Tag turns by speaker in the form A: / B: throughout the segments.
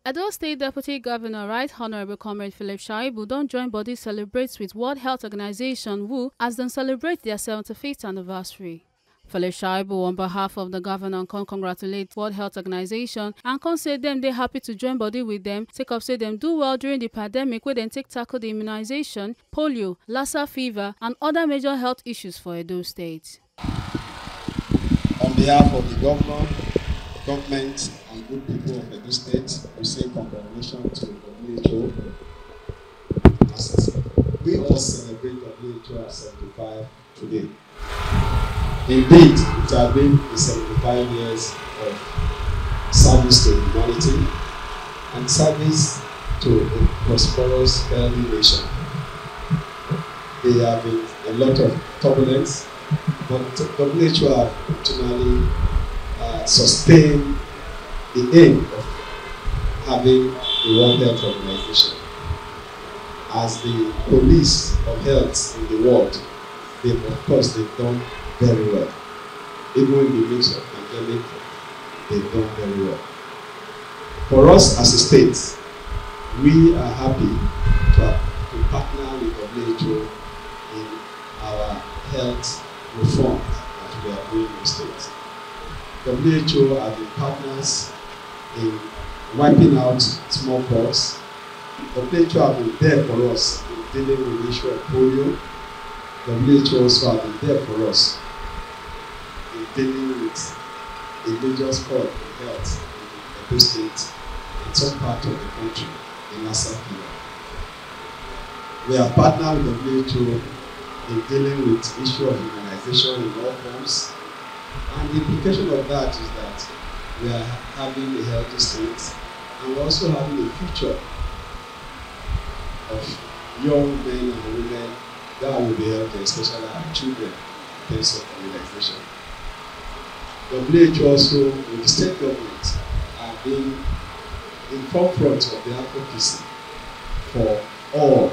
A: Edo State Deputy Governor Right Honorable Comrade Philip Shaibu don join body celebrate with World Health Organization WHO as dem celebrate their 75th anniversary. Philip Shaibu, on behalf of the governor, congratulate World Health Organization and say dem dey happy to join body with them, sake of say dem do well during the pandemic wey dem take tackle the immunization, polio, Lassa fever and other major health issues for Edo State.
B: On behalf of the governor, government and good people of Edo State, we say congratulations to WHO. We all celebrate WHO at 75 today. Indeed, it has been 75 years of service to humanity and service to a prosperous, healthy nation. There have been a lot of turbulence, but WHO have continually sustained the aim of having a World Health Organization. As the police of health in the world, they've done very well. Even in the midst of pandemic, they've done very well. For us as a state, we are happy to partner with WHO in our health reform that we are doing in the state. WHO have been partners in wiping out smallpox. WHO have been there for us in dealing with the issue of polio. WHO also have been there for us in dealing with a major sport in health in Edo State and some part of the country in Lassa fever. We have partnered with WHO in dealing with the issue of immunization in all forms. And the implication of that is that we are having a healthy state and we're also having a future of young men and women that will be healthy, especially our children, in terms of immunization. WHO also, with the state government, have been in forefront of the advocacy for all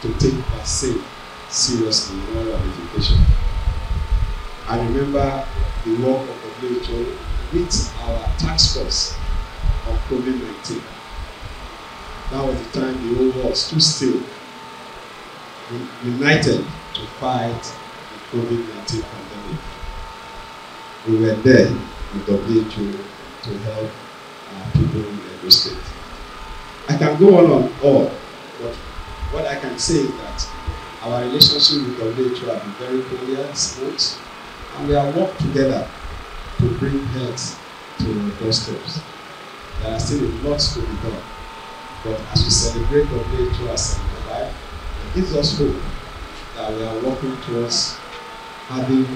B: to take vaccine seriously in all ramifications. I remember the work of WHO with our task force on COVID-19. That was the time the whole world stood still, united to fight the COVID-19 pandemic. We were there with WHO to help our people in Edo State. I can go on and on, but what I can say is that our relationship with WHO have been very cordial, smooth, and we have worked together to bring health to the doorsteps. There are still a lot to be done, but as we celebrate WHO as 75, it gives us hope that we are working towards having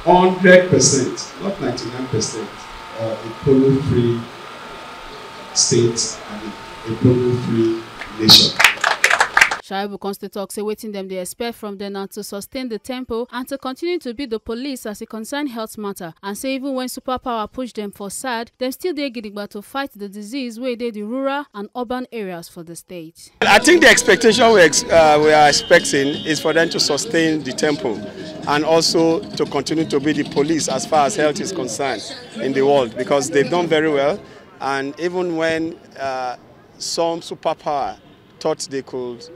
B: 100%, not 99%, of a polio-free state and a polio-free nation.
A: Shaibu constantly talk say wetin dem dey expect from them na to sustain the tempo and to continue to be the police as e concern health matter, and say even when superpower push them for sad, dem still dey gidigba to fight the disease wey dey the rural and urban areas for the state.
C: I think the expectation we are expecting is for them to sustain the tempo and also to continue to be the police as far as health is concerned in the world, because they've done very well. And even when some superpower thought they could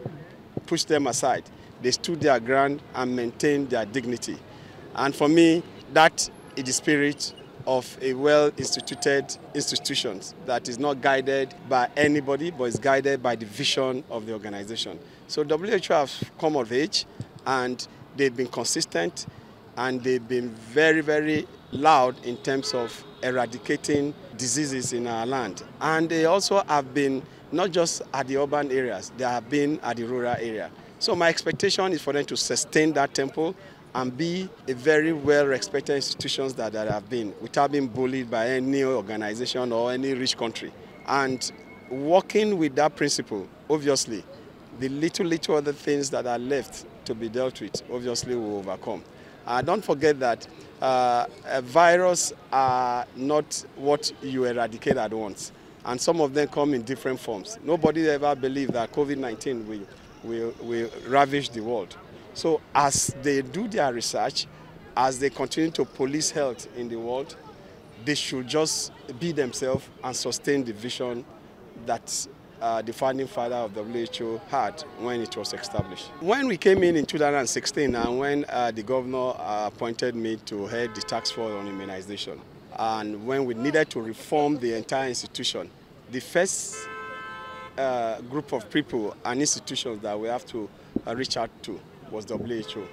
C: push them aside, they stood their ground and maintained their dignity. And for me, that is the spirit of a well-instituted institution that is not guided by anybody, but is guided by the vision of the organization. So WHO have come of age, and they've been consistent, and they've been very, very loud in terms of eradicating diseases in our land. And they also have been not just at the urban areas, they have been at the rural area. So my expectation is for them to sustain that tempo and be a very well-respected institutions that have been, without being bullied by any organization or any rich country. And working with that principle, obviously, the little other things that are left to be dealt with, obviously will overcome. Don't forget that viruses are not what you eradicate at once. And some of them come in different forms. Nobody ever believed that COVID-19 will ravage the world. So as they do their research, as they continue to police health in the world, they should just be themselves and sustain the vision that the founding father of WHO had when it was established. When we came in 2016, and when the governor appointed me to head the task force on immunization, and when we needed to reform the entire institution, the first group of people and institutions that we have to reach out to was WHO.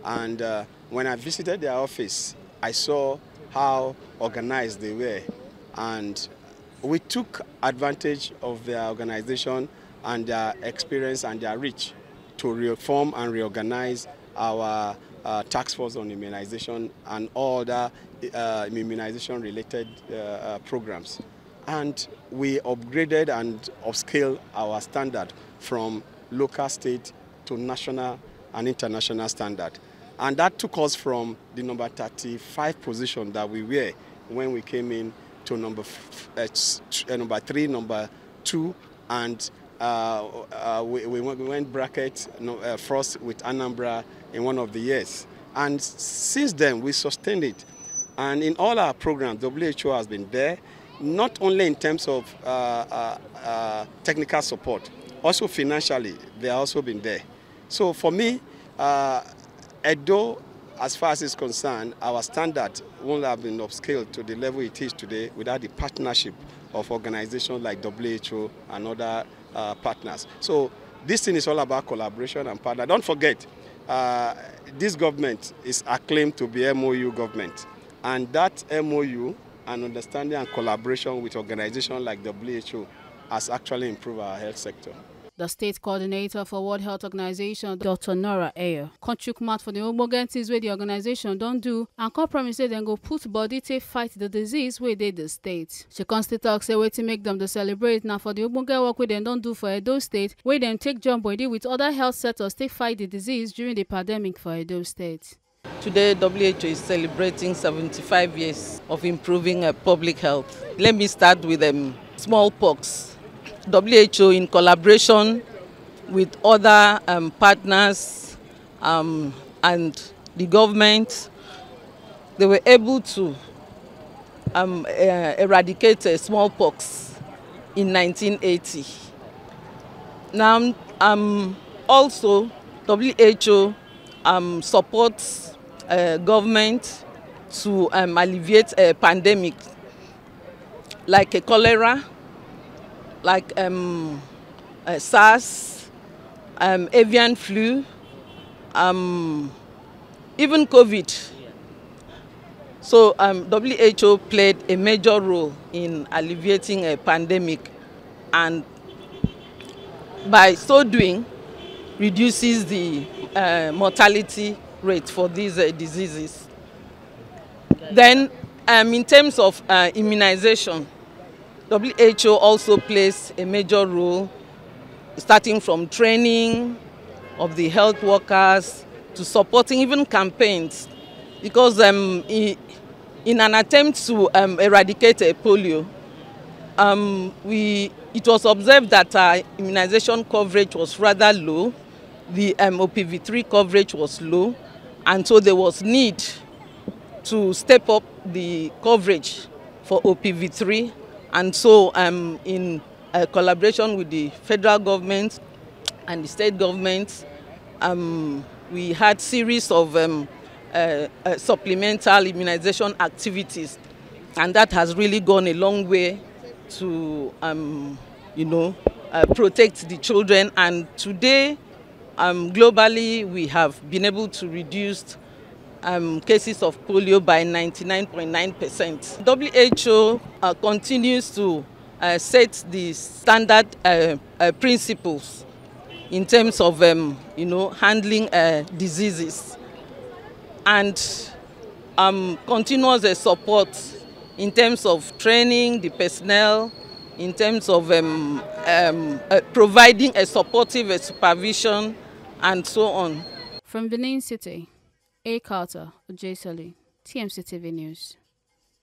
C: And when I visited their office, I saw how organized they were, and we took advantage of their organization and their experience and their reach to reform and reorganize our task force on immunization and all other immunization-related programs. And we upgraded and upscaled our standard from local, state to national and international standard. And that took us from the number 35 position that we were when we came in to number 3, number 2, and we went bracket first with Anambra in one of the years. And since then, we sustained it. And in all our programs, WHO has been there, not only in terms of technical support, also financially, they have also been there. So for me, Edo, as far as it's concerned, our standard won't have been upscaled to the level it is today without the partnership of organizations like WHO and other partners. So this thing is all about collaboration and partner. Don't forget, this government is acclaimed to be MOU government. And that MOU and understanding and collaboration with organizations like WHO has actually improved our health sector.
A: The state coordinator for World Health Organization, Dr. Nora Ayer, chook mouth for the ogbonge things wey the organization don't do and come promise say dem go put body to fight the disease wey dey the state. She constantly talk say wetin make them to celebrate now for the ogbonge work wey dem don do for Edo State, wey dem take joinbodi with other health sectors to fight the disease during the pandemic for Edo State.
D: Today, WHO is celebrating 75 years of improving public health. Let me start with smallpox. WHO, in collaboration with other partners and the government, they were able to eradicate smallpox in 1980. Now, also, WHO supports government to alleviate a pandemic like a cholera, like SARS, avian flu, even COVID. So WHO played a major role in alleviating a pandemic, and by so doing, reduces the mortality rate for these diseases. Then, in terms of immunization, WHO also plays a major role, starting from training of the health workers to supporting even campaigns, because in an attempt to eradicate polio, it was observed that our immunization coverage was rather low, the OPV3 coverage was low, and so there was need to step up the coverage for OPV3. And so in collaboration with the federal government and the state governments, we had series of supplemental immunization activities, and that has really gone a long way to protect the children. And today, globally, we have been able to reduce cases of polio by 99.9%. WHO continues to set the standard principles in terms of handling diseases, and continuous support in terms of training the personnel, in terms of providing a supportive supervision, and so on.
A: From Benin City, A. Carter, J. Sully, TMC TV News.